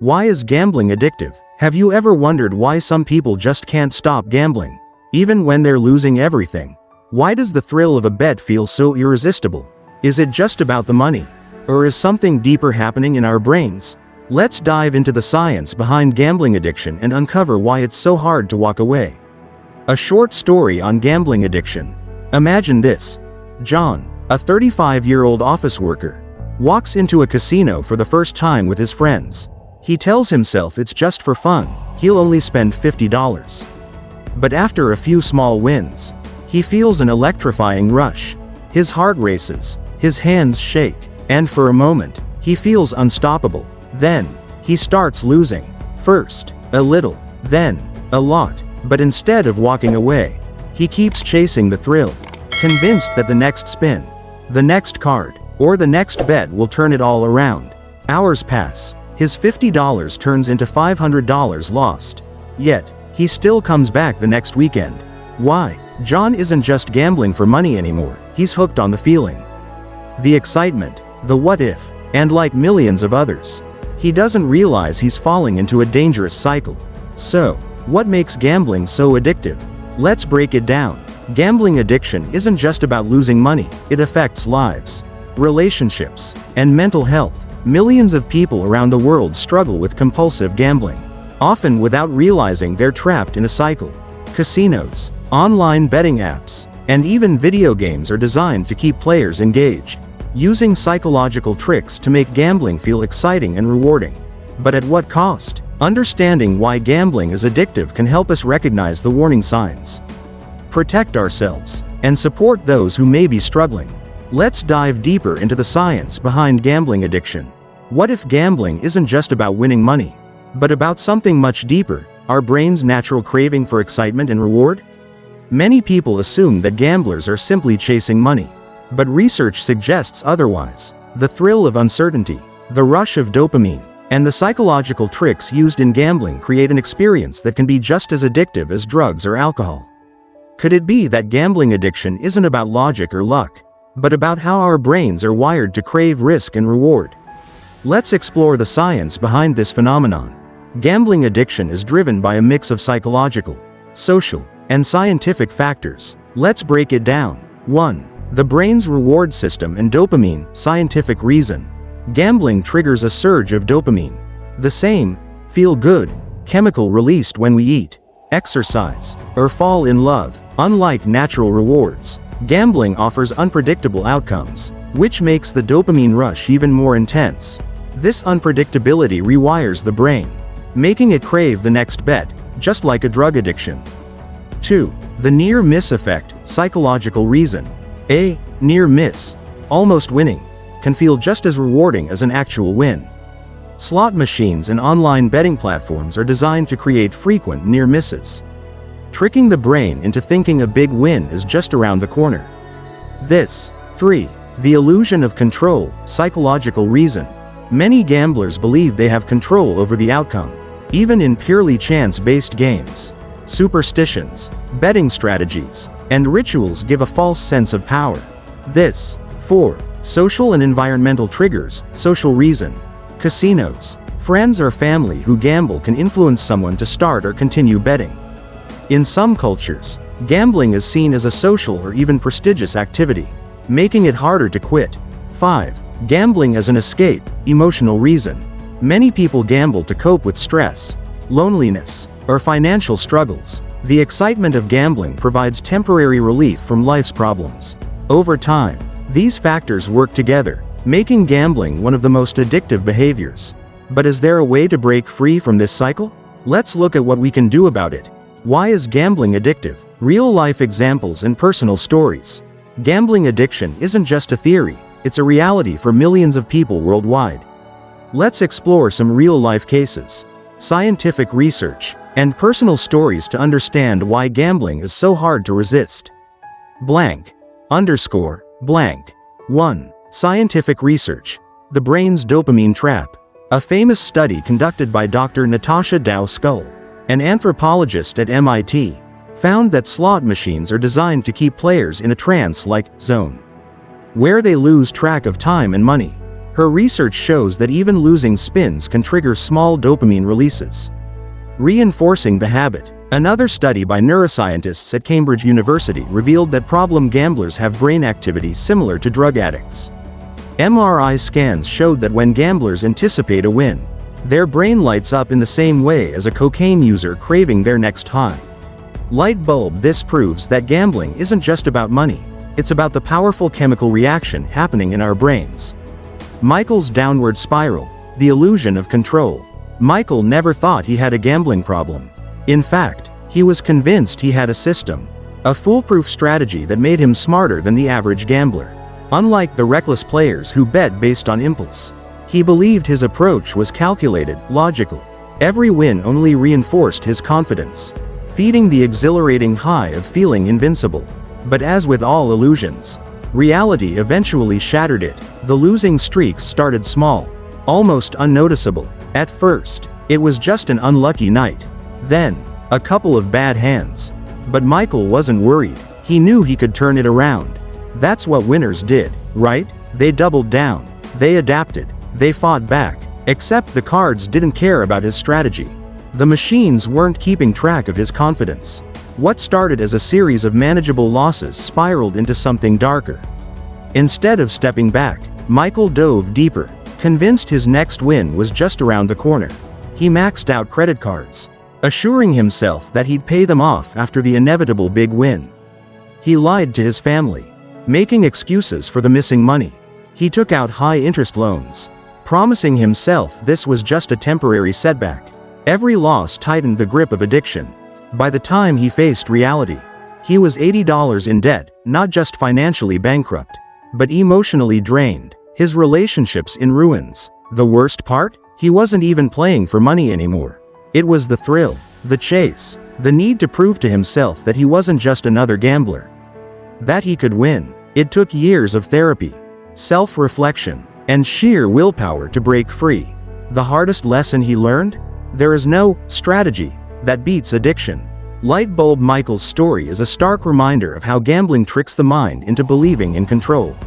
Why is gambling addictive? Have you ever wondered why some people just can't stop gambling, even when they're losing everything? Why does the thrill of a bet feel so irresistible? Is it just about the money? Or is something deeper happening in our brains? Let's dive into the science behind gambling addiction and uncover why it's so hard to walk away. A short story on gambling addiction. Imagine this. John, a 35-year-old office worker, walks into a casino for the first time with his friends. He tells himself it's just for fun, he'll only spend $50. But after a few small wins, he feels an electrifying rush. His heart races, his hands shake, and for a moment, he feels unstoppable. Then, he starts losing. First, a little, then, a lot. But instead of walking away, he keeps chasing the thrill, convinced that the next spin, the next card, or the next bet will turn it all around. Hours pass. His $50 turns into $500 lost. Yet, he still comes back the next weekend. Why? John isn't just gambling for money anymore, he's hooked on the feeling, the excitement, the what if, and like millions of others, he doesn't realize he's falling into a dangerous cycle. So, what makes gambling so addictive? Let's break it down. Gambling addiction isn't just about losing money, it affects lives, relationships, and mental health. Millions of people around the world struggle with compulsive gambling, often without realizing they're trapped in a cycle. Casinos, online betting apps, and even video games are designed to keep players engaged, using psychological tricks to make gambling feel exciting and rewarding. But at what cost? Understanding why gambling is addictive can help us recognize the warning signs, protect ourselves, and support those who may be struggling. Let's dive deeper into the science behind gambling addiction. What if gambling isn't just about winning money, but about something much deeper, our brain's natural craving for excitement and reward? Many people assume that gamblers are simply chasing money, but research suggests otherwise. The thrill of uncertainty, the rush of dopamine, and the psychological tricks used in gambling create an experience that can be just as addictive as drugs or alcohol. Could it be that gambling addiction isn't about logic or luck, but about how our brains are wired to crave risk and reward? Let's explore the science behind this phenomenon. Gambling addiction is driven by a mix of psychological, social, and scientific factors. Let's break it down. 1. The brain's reward system and dopamine. Scientific reason. Gambling triggers a surge of dopamine, the same feel-good chemical released when we eat, exercise, or fall in love. Unlike natural rewards, gambling offers unpredictable outcomes, which makes the dopamine rush even more intense. This unpredictability rewires the brain, making it crave the next bet, just like a drug addiction. 2. The near-miss effect. Psychological reason. A near miss, almost winning, can feel just as rewarding as an actual win. Slot machines and online betting platforms are designed to create frequent near misses, tricking the brain into thinking a big win is just around the corner. 3. The illusion of control. Psychological reason. Many gamblers believe they have control over the outcome, even in purely chance-based games. Superstitions, betting strategies, and rituals give a false sense of power. 4. Social and environmental triggers. Social reason. Casinos. Friends or family who gamble can influence someone to start or continue betting. In some cultures, gambling is seen as a social or even prestigious activity, making it harder to quit. 5. Gambling as an escape. Emotional reason. Many people gamble to cope with stress, loneliness, or financial struggles. The excitement of gambling provides temporary relief from life's problems. Over time, these factors work together, making gambling one of the most addictive behaviors. But is there a way to break free from this cycle? Let's look at what we can do about it. Why is gambling addictive? Real-life examples and personal stories. Gambling addiction isn't just a theory, it's a reality for millions of people worldwide. Let's explore some real-life cases, scientific research, and personal stories to understand why gambling is so hard to resist. Blank. Underscore. Blank. 1. Scientific research. The brain's dopamine trap. A famous study conducted by Dr. Natasha Dow-Scull, an anthropologist at MIT, found that slot machines are designed to keep players in a trance-like zone, where they lose track of time and money. Her research shows that even losing spins can trigger small dopamine releases, reinforcing the habit. Another study by neuroscientists at Cambridge University revealed that problem gamblers have brain activity similar to drug addicts. MRI scans showed that when gamblers anticipate a win, their brain lights up in the same way as a cocaine user craving their next high. Light bulb, this proves that gambling isn't just about money, it's about the powerful chemical reaction happening in our brains. Michael's downward spiral, the illusion of control. Michael never thought he had a gambling problem. In fact, he was convinced he had a system, a foolproof strategy that made him smarter than the average gambler. Unlike the reckless players who bet based on impulse, he believed his approach was calculated, logical. Every win only reinforced his confidence, feeding the exhilarating high of feeling invincible. But as with all illusions, reality eventually shattered it. The losing streaks started small, almost unnoticeable. At first, it was just an unlucky night. Then, a couple of bad hands. But Michael wasn't worried. He knew he could turn it around. That's what winners did, right? They doubled down. They adapted. They fought back. Except the cards didn't care about his strategy. The machines weren't keeping track of his confidence. What started as a series of manageable losses spiraled into something darker. Instead of stepping back, Michael dove deeper, convinced his next win was just around the corner. He maxed out credit cards, assuring himself that he'd pay them off after the inevitable big win. He lied to his family, making excuses for the missing money. He took out high-interest loans, promising himself this was just a temporary setback. Every loss tightened the grip of addiction. By the time he faced reality, he was $80 in debt, not just financially bankrupt, but emotionally drained, his relationships in ruins. The worst part? He wasn't even playing for money anymore. It was the thrill, the chase, the need to prove to himself that he wasn't just another gambler, that he could win. It took years of therapy, self-reflection, and sheer willpower to break free. The hardest lesson he learned? There is no strategy that beats addiction. Lightbulb Michael's story is a stark reminder of how gambling tricks the mind into believing in control.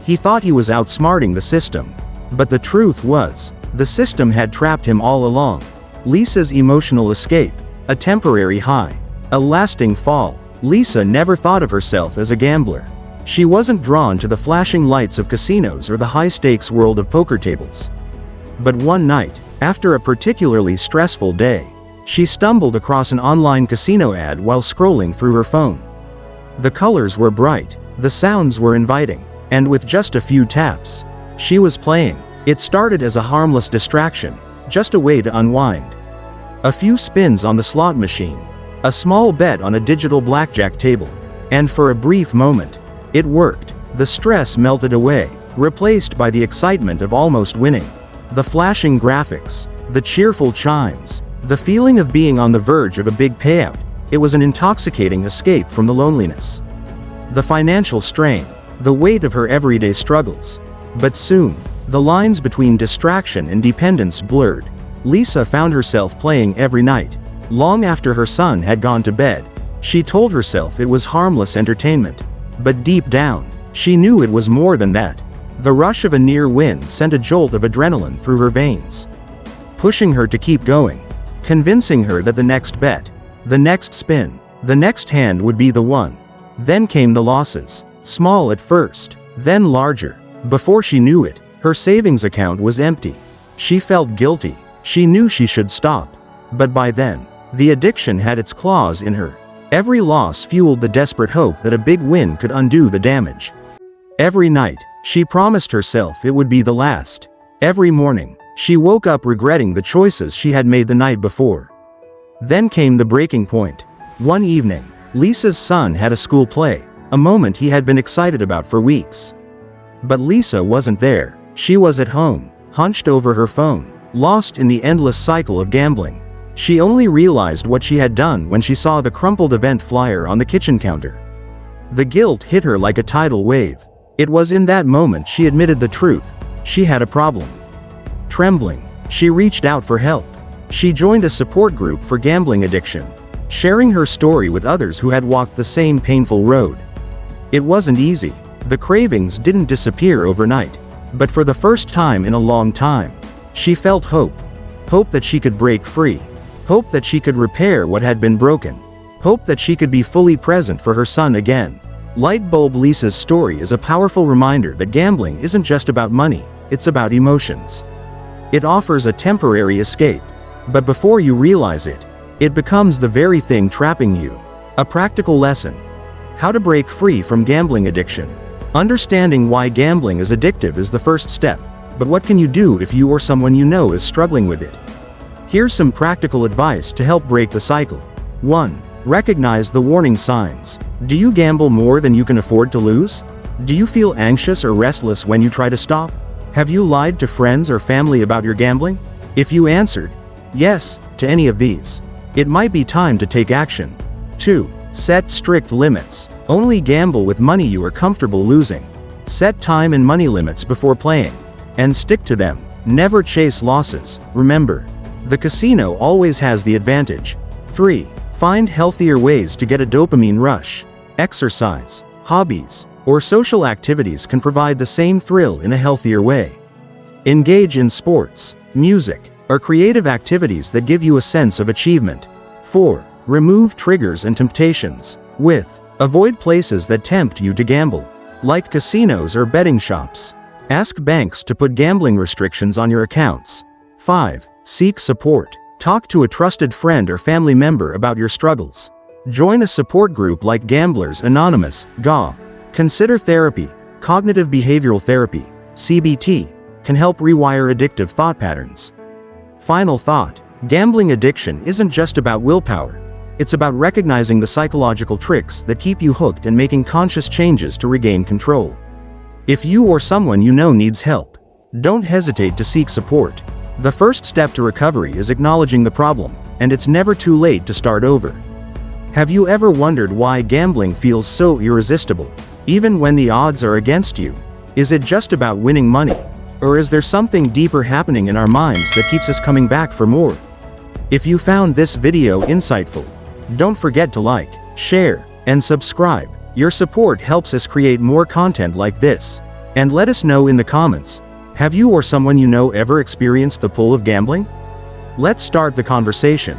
He thought he was outsmarting the system, but the truth was, the system had trapped him all along. Lisa's emotional escape, a temporary high, a lasting fall. Lisa never thought of herself as a gambler. She wasn't drawn to the flashing lights of casinos or the high-stakes world of poker tables. But one night, after a particularly stressful day, she stumbled across an online casino ad while scrolling through her phone. The colors were bright, the sounds were inviting, and with just a few taps, she was playing. It started as a harmless distraction, just a way to unwind. A few spins on the slot machine, a small bet on a digital blackjack table, and for a brief moment, it worked. The stress melted away, replaced by the excitement of almost winning. The flashing graphics, the cheerful chimes, the feeling of being on the verge of a big payout. It was an intoxicating escape from the loneliness, the financial strain, the weight of her everyday struggles. But soon, the lines between distraction and dependence blurred. Lisa found herself playing every night, long after her son had gone to bed. She told herself it was harmless entertainment, but deep down, she knew it was more than that. The rush of a near win sent a jolt of adrenaline through her veins, pushing her to keep going, convincing her that the next bet, the next spin, the next hand would be the one. Then came the losses, small at first, then larger. Before she knew it, her savings account was empty. She felt guilty. She knew she should stop. But by then, the addiction had its claws in her. Every loss fueled the desperate hope that a big win could undo the damage. Every night, she promised herself it would be the last. Every morning, she woke up regretting the choices she had made the night before. Then came the breaking point. One evening, Lisa's son had a school play, a moment he had been excited about for weeks. But Lisa wasn't there. She was at home, hunched over her phone, lost in the endless cycle of gambling. She only realized what she had done when she saw the crumpled event flyer on the kitchen counter. The guilt hit her like a tidal wave. It was in that moment she admitted the truth. She had a problem. Trembling, she reached out for help. She joined a support group for gambling addiction, sharing her story with others who had walked the same painful road. It wasn't easy. The cravings didn't disappear overnight. But for the first time in a long time, she felt hope. Hope that she could break free. Hope that she could repair what had been broken. Hope that she could be fully present for her son again. Lightbulb Lisa's story is a powerful reminder that gambling isn't just about money, it's about emotions. It offers a temporary escape. But before you realize it, it becomes the very thing trapping you. A practical lesson. How to break free from gambling addiction. Understanding why gambling is addictive is the first step. But what can you do if you or someone you know is struggling with it? Here's some practical advice to help break the cycle. 1. Recognize the warning signs. Do you gamble more than you can afford to lose? Do you feel anxious or restless when you try to stop? Have you lied to friends or family about your gambling? If you answered yes to any of these, it might be time to take action. 2. Set strict limits. Only gamble with money you are comfortable losing. Set time and money limits before playing, and stick to them. Never chase losses. Remember, the casino always has the advantage. 3. Find healthier ways to get a dopamine rush. Exercise, hobbies, or social activities can provide the same thrill in a healthier way. Engage in sports, music, or creative activities that give you a sense of achievement. 4. Remove triggers and temptations. Avoid places that tempt you to gamble, like casinos or betting shops. Ask banks to put gambling restrictions on your accounts. 5. Seek support. Talk to a trusted friend or family member about your struggles. Join a support group like Gamblers Anonymous, GA. Consider therapy. Cognitive behavioral therapy, CBT, can help rewire addictive thought patterns. Final thought. Gambling addiction isn't just about willpower. It's about recognizing the psychological tricks that keep you hooked and making conscious changes to regain control. If you or someone you know needs help, don't hesitate to seek support. The first step to recovery is acknowledging the problem, and it's never too late to start over. Have you ever wondered why gambling feels so irresistible, even when the odds are against you? Is it just about winning money, or is there something deeper happening in our minds that keeps us coming back for more? If you found this video insightful, don't forget to like, share, and subscribe. Your support helps us create more content like this. And let us know in the comments, have you or someone you know ever experienced the pull of gambling? Let's start the conversation.